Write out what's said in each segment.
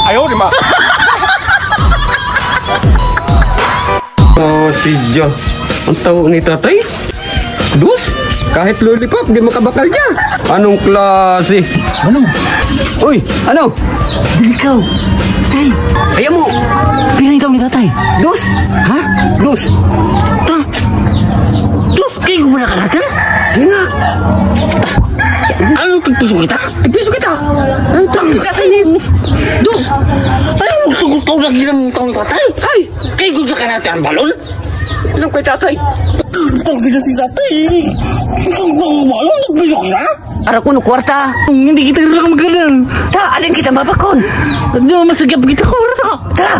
Ayaw, di ba? Oh, si Jo. Ang tawag ni tatay? Dus? Kahit lollipop, di makabakal dyan. Anong klase? Ano? Uy, ano? Di ikaw. Tay. Ayaw mo. Pinay ikaw ni tatay. Dus? Ha? Dus? Ta. Terus kayak gue nak kata? Di nga. Ano tigpiso kita? Tigpiso kita. Ang tawag ka ni Dus. Ay, kau lagi ng taong tatay. Ay, Kayak gue jakan natin ang balon. anong kay tatay? Kau kita si tatay. Kau balon tigpiso kita? Para kuno kwarta. Hindi kita rin magalan. Ta, alin kita mabakon. Ano masagap kita ko rata? Tara.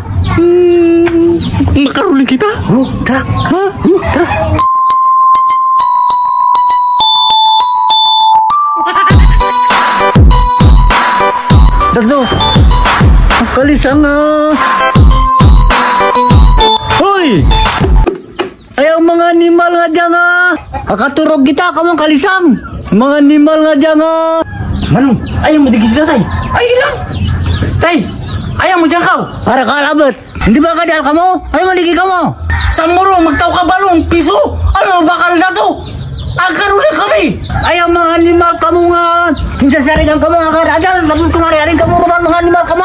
Makaruling kita? Oh, tara. Ha? Tara. Dato. Kalisan na. Hoy! Ayaw mga animal nga dyan nga. Akaturog kita kamang kalisang. Mga animal nga dyan nga. Manong, ayaw mo digit na tay. Ay, ilang. Tay, ayaw mo dyan ka. Para kalabot. Hindi ba kadal ka mo? Ayaw maligi ka mo. Sa muro, magtaw ka balong piso. Ano bakal na to? Agkarulit kami. Ayaw mga animal ka mo nga. Hindi sa sarigang ka mga karadal. Tapos kumari, aling ka mo mga animal ka